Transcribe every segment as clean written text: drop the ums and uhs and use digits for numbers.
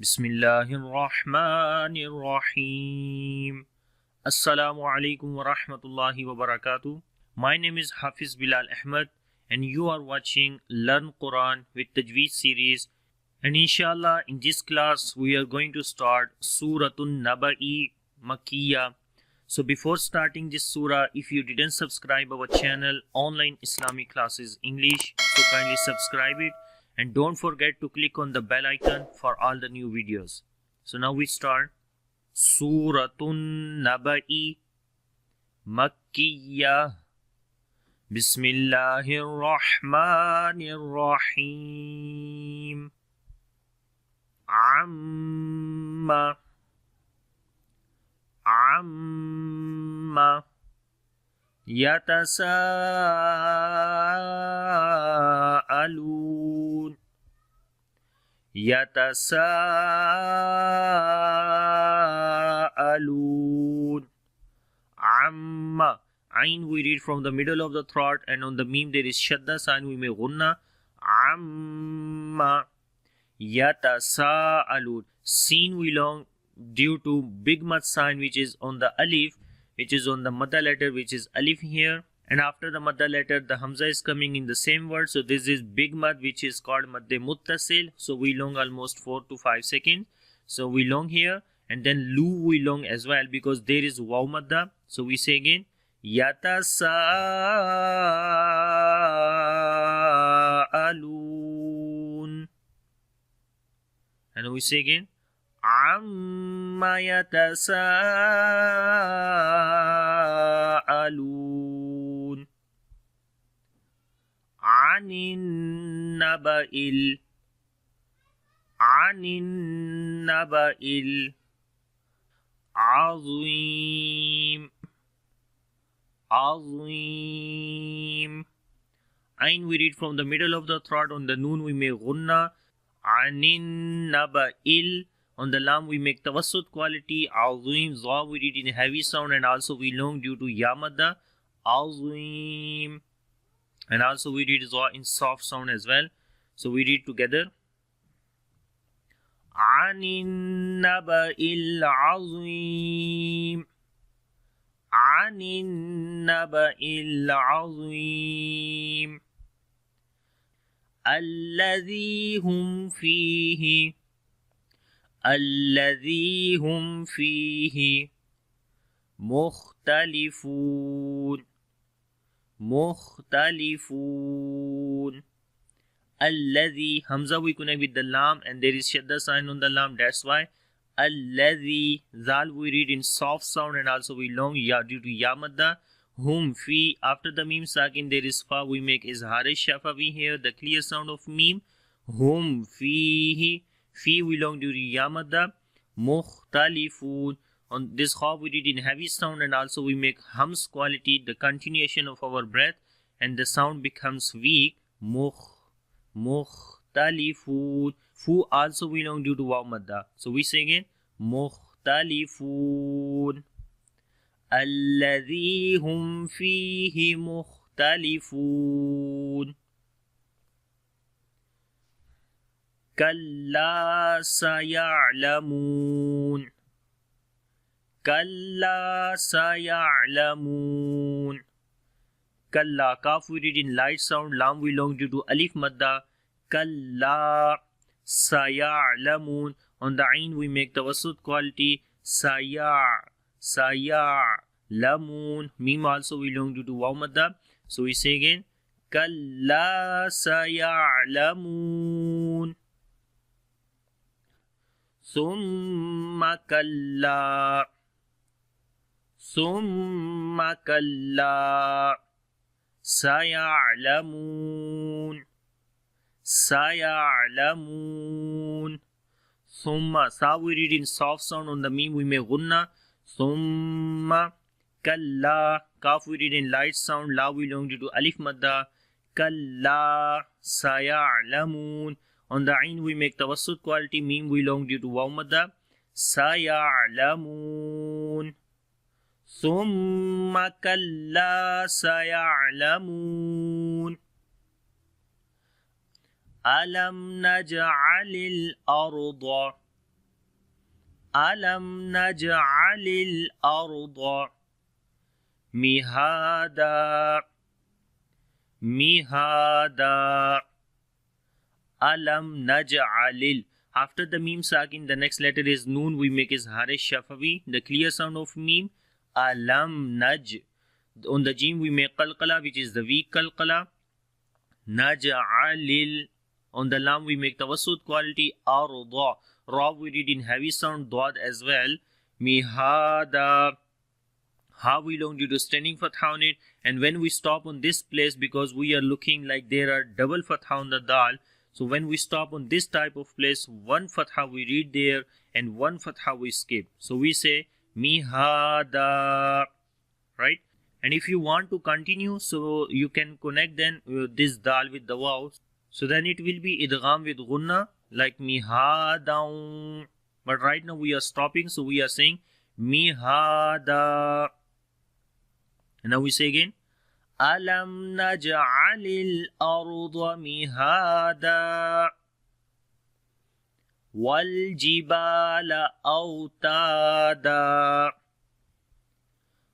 Bismillahirrahmanirrahim. Assalamu alaikum wa rahmatullahi wa barakatuh. My name is Hafiz Bilal Ahmed and you are watching Learn Quran with Tajweed series. And inshallah in this class we are going to start Surah An-Naba Makkiyah. So before starting this surah, if you didn't subscribe our channel Online Islamic Classes English, so kindly subscribe it. And don't forget to click on the bell icon for all the new videos. So now we start. Suratun Naba'i Makkiyah. Bismillahir Rahmanir Rahim. Amma Yatasa'alun. Amma. Ain we read from the middle of the throat, and on the meme there is shadda sign, we make gunna. Amma Yatasa'alun. Sin we long due to big mad sign which is on the alif, which is on the madda letter, which is alif here, and after the madda letter the hamza is coming in the same word. So this is big mad which is called madde muttasil. So we long almost 4 to 5 seconds. So we long here, and then lu we long as well because there is waw madda. So we say again yatasa'alun, and we say again Amma yatasa'alun anin naba'il azim. Ain we read from the middle of the throat, on the noon we make gunna. Anin naba'il. On the lam we make tawassut quality. Azim. Za we read in heavy sound, and also we long due to yamadda. Azim. And also we read za in soft sound as well. So we read together. Anin naba'il azim. Anin naba'il azim. Alladhi hum fihi. الذي هم فيه مختلفون. الذي Hamza we connect with the lam, and there is shadda sign on the lam, that's why الذي. Zal we read in soft sound, and also we long ya due to yamadda. Hum fi. After the meme sakin there is fa, we make izhar shafawi here, the clear sound of meme. Hum fihi. Fi we long due to yamadda. Mukhtalifun. On this kha we read in heavy sound, and also we make hums quality, the continuation of our breath, and the sound becomes weak. Mukhtalifun. Fu also we long due to waw madda. So we say again mukhtalifun. Alladhi hum fihi mukhtalifun. Kalla saya'lamun. Kalla saya'lamun. Kalla. Kaf we read in light sound, lam we long due to alif madda. Kalla saya'lamun. On the ain we make tawassut quality. Saya'lamun. Mim also we long due to waw madda. So we say again Kalla saya'lamun. Summa kalla. Saya'lamun. Summa. Sa we read in soft sound, on the meme we make gunna. Summa kalla. Kaf we read in light sound, la we long due to alif madda. Kalla saya'lamun. On the ain we make tawassut quality, meme we long due to waw madda. Saya'lamun. Summa kalla saya'lamun. Alam naj'alil arda. Alam naj'alil arda mihada. Mihada. Alam naj'alil. After the meme sakin, the next letter is noon. We make izhar shafawi, the clear sound of meme. Alam naj. On the jim we make qalqala, which is the weak qalqala. Naj'alil. On the lam we make tawassut quality. Arda. Ra we read in heavy sound, dad as well. Mihada. Ha we long due to standing fatha on it. And when we stop on this place, because we are looking like there are double fatha on the dal, so when we stop on this type of place, one fatha we read there and one fatha we skip. So we say mihada, right? And if you want to continue, so you can connect then this dal with the waw. So then it will be idgham with gunna, like mihadaun. But right now we are stopping, so we are saying mihada. And now we say again, Alam naj'alil arda mihada wal jibala awtada.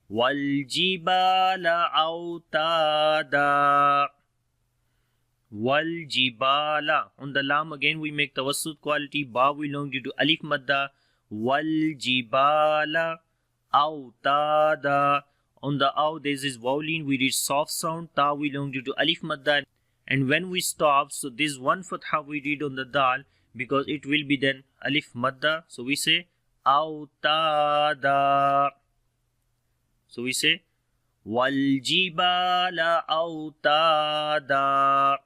Wal jibala awtada. Wal jibala. On the lam again we make tawassut quality. Ba we long due to alif madda. Wal jibala awtada. On the aw there is vowel, we read soft sound. Ta we long due to alif madda. And when we stop, so this one fatha we read on the dal, because it will be then alif madda. So we say awtada. So we say wal jibala awtada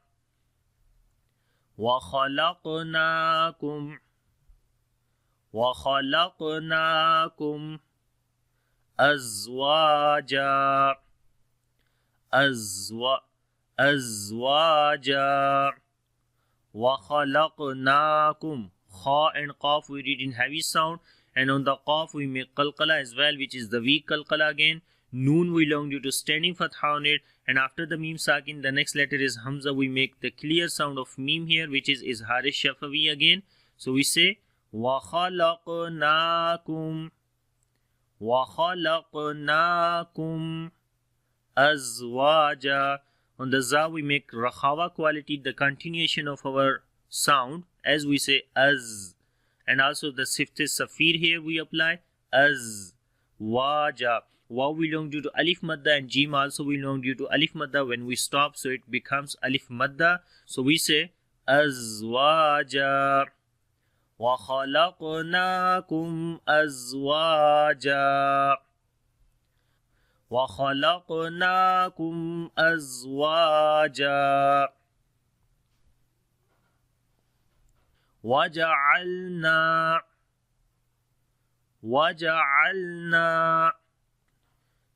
wa khalaqnakum azwaja. Azwaja. Wa khalaqnakum. Kha and qaf we read in heavy sound, and on the qaf we make qalqala as well, which is the weak qalqala again. Noon we long due to standing fatha on it, and after the meme sakin, the next letter is hamza. We make the clear sound of meme here, which is izhar shafawi again. So we say wa khalaqnakum. Wa khalaqnakum azwaja. On the za we make rakhawa quality, the continuation of our sound, as we say az. And also the sift safir here we apply az waja. Waw we long due to alif madda, and jim also we long due to alif madda. When we stop, so it becomes alif madda. So we say azwaja. Wa khalaqnakum azwaja. Wa khalaqnakum azwaja. Waja'alna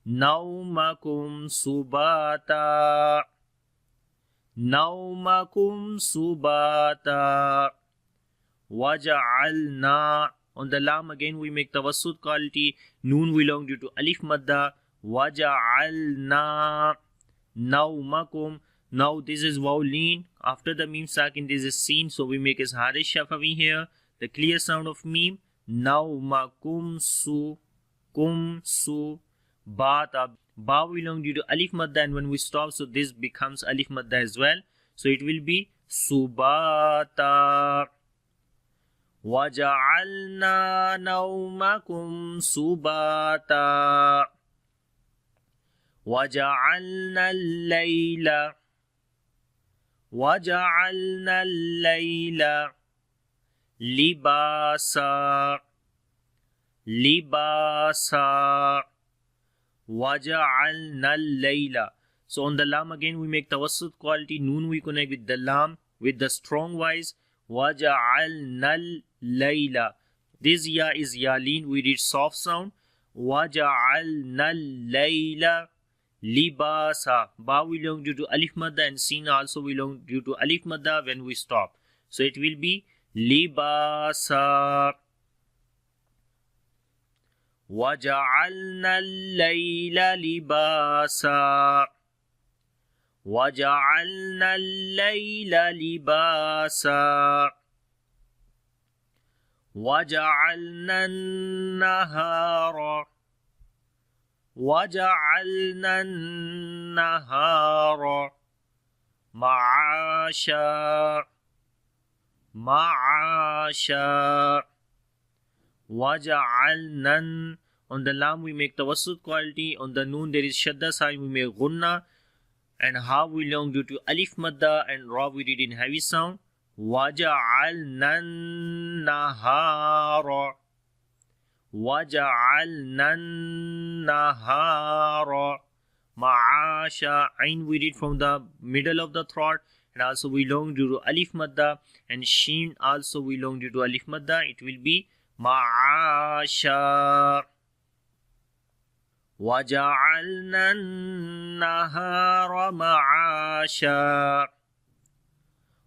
naumakum subata. Naumakum subata. Waja'alna. On the lam again we make tawassut quality. Noon we long due to alif madda. Waja'alna naumakum. Now this is waw lean. After the meme sakin, this is seen, so we make izhar shafawi here. The clear sound of meme. Naumakum su. Kum su. Bata. Ba we long due to alif madda, and when we stop, so this becomes alif madda as well. So it will be subata. Waja'alna naumakum subata. Waja'alna al-layla. Waja'alna al-layla libasa. Libasa. Waja'alna al-layla. So on the lam again we make tawassut quality. Noon we connect with the lam with the strong wise. Waja'alna al-layla. This ya is yalin. We read soft sound. Waja'alna al-layla libasa. Ba we long due to alif madda, and sin also we long due to alif madda when we stop. So it will be libasa. Waja'alna al-layla libasa. Waja'alna al-layla libasa. وَجَعَلْنَا النَّهَارَ وَجَعَلْنَا النَّهَارَ مَعَاشًا مَعَاشًا وَجَعَلْنَا. On the lam we make tawassut quality. On the noon there is shadda sign, we make gunna. And ha we long due to alif madda, and ra we read in heavy sound. وَجَعَلْنَا النَّهَارَ وَجَعَلْنَا النَّهَارَ مَعَاشًا. Ain we read from the middle of the throat, and also we long due to alif madda, and sheen also we long due to alif madda. It will be ma'asha. وَجَعَلْنَا النَّهَارَ مَعَاشًا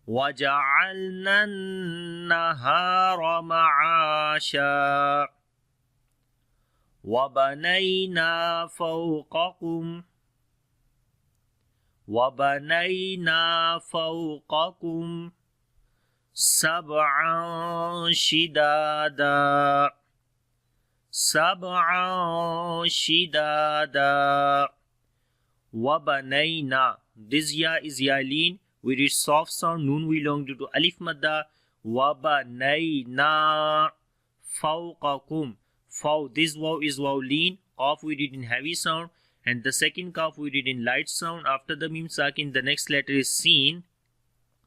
وَجَعَلْنَا النَّهَارَ مَعَاشًا وَبَنَيْنَا فَوْقَكُمْ سَبْعًا شِدَادًا وَبَنَيْنَا. This ya is yalin. We read soft sound. Noon we long due to alif madda. وَبَنَيْنَا فَوْقَكُمْ. Faw, this waw is waw lean. Qaf we read in heavy sound, and the second kaf we read in light sound. After the mim sakin, the next letter is seen.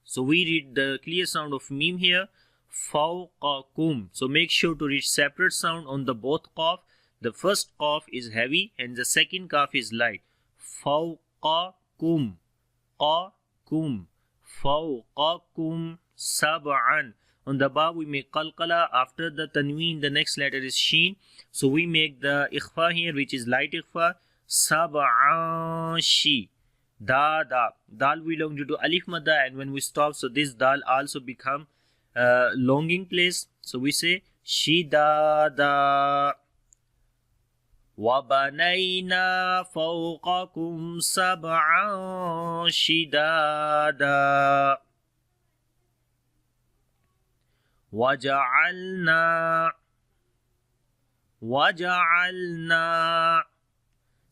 So we read the clear sound of mim here. Fawqakum. So make sure to read separate sound on the both qaf. The first qaf is heavy and the second kaf is light. Fawqakum. Qakum. Fawqakum sab'an. On the ba we make qalqala. After the tanween, the next letter is sheen. So we make the ikhfa here, which is light ikhfa. Sab'an shi. Da. Dal we long due to alif madda, and when we stop, so this dal also become longing place. So we say shidada. وَبَنَيْنَا فَوْقَكُمْ سَبْعًا شِدَادًا وَجَعَلْنَا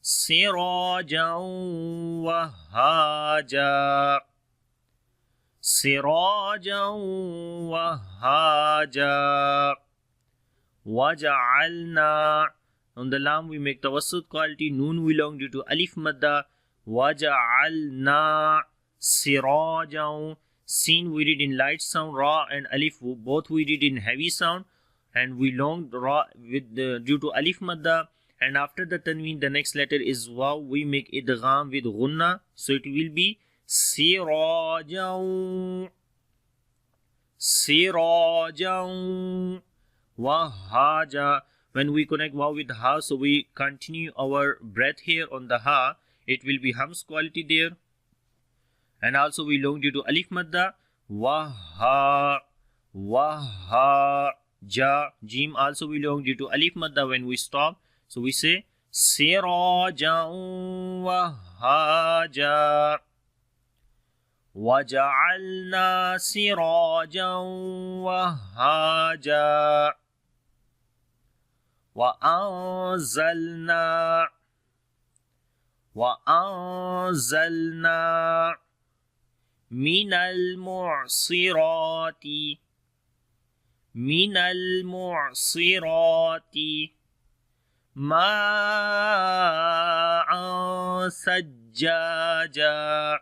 سِرَاجًا وَهَّاجًا وَجَعَلْنَا. On the lam we make tawassut quality. Noon we long due to alif madda. وَجَعَلْنَا سِرَاجًا. Sin we read in light sound. Ra and alif both we read in heavy sound, and we long ra with due to alif madda. And after the tanween, the next letter is waw. We make idgham with gunna, so it will be sirajan wahaja. When we connect waw with ha, so we continue our breath here on the ha. It will be hams quality there. And also we long due to alif madda. Waha ja. Jim also we long due to alif madda when we stop. So we say sirajan wahaja. وَجَعَلْنَا سِرَاجًا وَهَّاجًا وَأَنزَلْنَا مِنَ الْمُعْصِرَاتِ مَاءً ثَجَّاجًا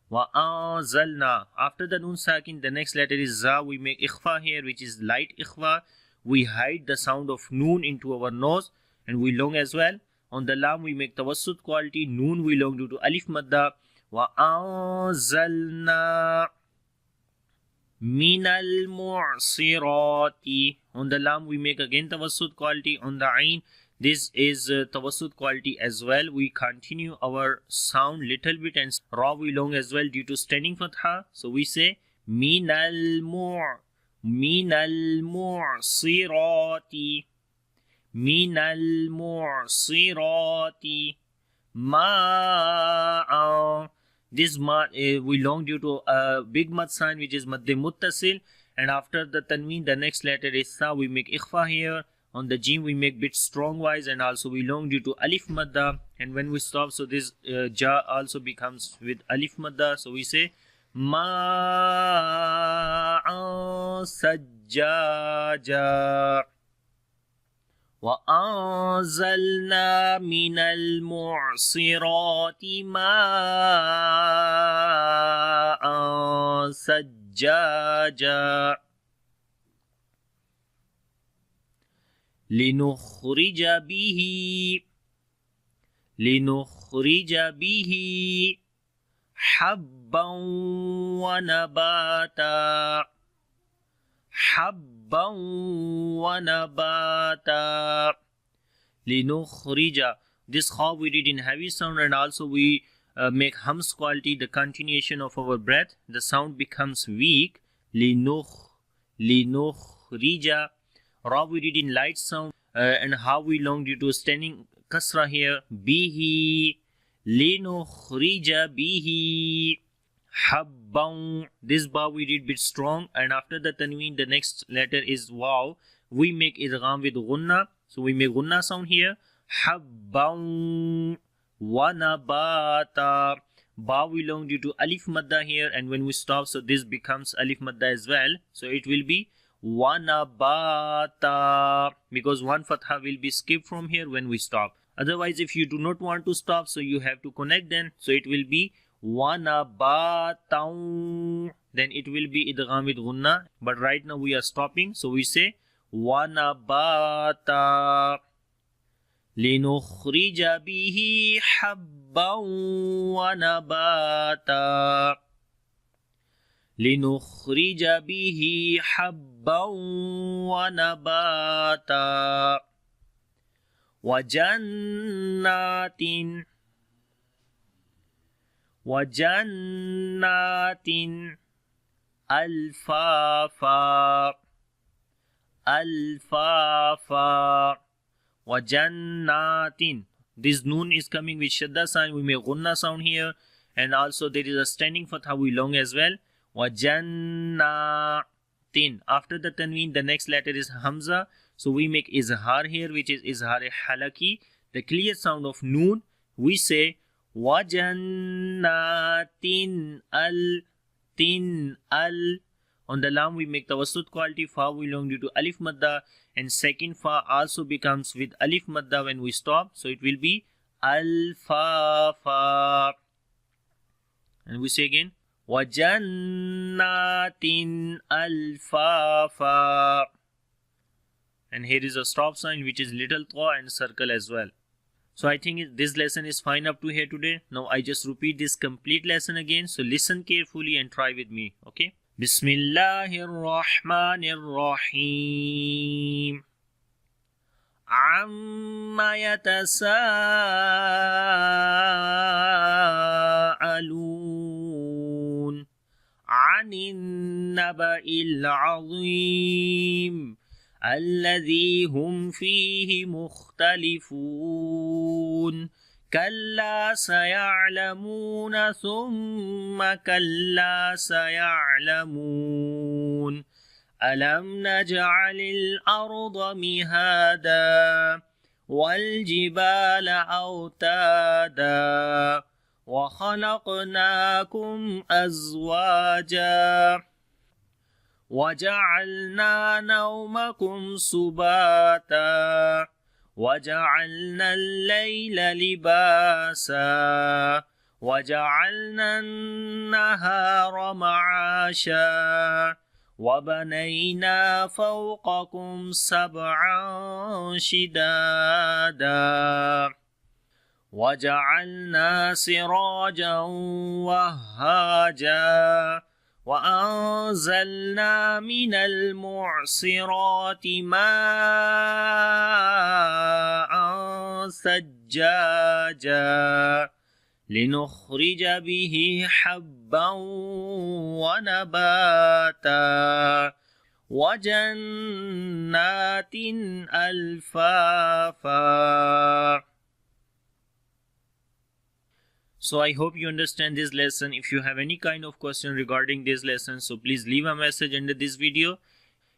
وَأَنزَلْنَا. After the nun sakin, the next letter is za. We make ikhfa here, which is light ikhfa. We hide the sound of noon into our nose, and we long as well. On the lam we make tawassut quality. Noon we long due to alif madda. وَأَنزَلْنَا مِنَ الْمُعْصِرَاتِ. On the lam we make again tawassut quality. On the ain, this is tawassut quality as well. We continue our sound little bit, and ra we long as well due to standing fatha. So we say مِنَ الْمُعْصِرَاتِ Ma. This mad we long due to a big mad sign, which is madde muttasil, and after the tanween the next letter is sa. We make ikhfa here. On the jim we make bit strong wise, and also we long due to alif madda, and when we stop, so this ja also becomes with alif madda. So we say ma sajjaja. وأنزلنا من المعصرات ماء سجاجا لنخرج به حبا ونباتا linukhrija. This kha we read in heavy sound, and also we make hums quality, the continuation of our breath. The sound becomes weak. Linukhrija. Ra we read in light sound, and how we long due to standing kasra here. Bihi. Linukhrija bihi habban. This ba we read bit strong, and after the tanween the next letter is waw. We make idgham with gunna, so we make gunna sound here. Habban wa nabata. Ba we long due to alif madda here, and when we stop, so this becomes alif madda as well, so it will be wa nabata, because one fatha will be skipped from here when we stop. Otherwise, if you do not want to stop, so you have to connect then, so it will be wanabataun, then it will be idgham with gunna, but right now we are stopping, so we say wanabata linukhrija bihi habban wanabata linukhrija bihi habban wanabata وجنات ألفافا وجنات. This noon is coming with shadda sign. We make gunna sound here, and also there is a standing fatha we long as well. وجنات. After the tanween the next letter is hamza, so we make izhar here, which is izhar halaki, the clear sound of noon. We say wajannatin al. On the lam we make tawassut quality. Fa we long due to alif madda, and second fa also becomes with alif madda when we stop, so it will be alfafa. And we say again wajannatin alfafa. And here is a stop sign, which is little thaw and circle as well. So I think this lesson is fine up to here today. Now I just repeat this complete lesson again. So listen carefully and try with me. Okay. Bismillahir Rahmanir Rahim. Amma yatasaalun anin naba'il azim الذي هم فيه مختلفون كلا سيعلمون ثم كلا سيعلمون ألم نجعل الأرض مهادا والجبال أوتادا وخلقناكم أزواجا وجعلنا نومكم سباتا وجعلنا الليل لباسا وجعلنا النهار معاشا وبنينا فوقكم سبعا شدادا وجعلنا سراجا وهاجا وأنزلنا من المعصرات ماء ثجاجا لنخرج به حبا ونباتا وجنات ألفافا. So I hope you understand this lesson. If you have any kind of question regarding this lesson, so please leave a message under this video.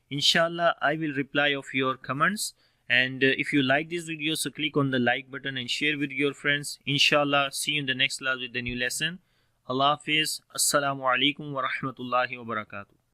Inshallah, I will reply of your comments. And if you like this video, so click on the like button and share with your friends. Inshallah, see you in the next class with the new lesson. Allah Hafiz. Assalamu alaikum wa rahmatullahi wa barakatuh.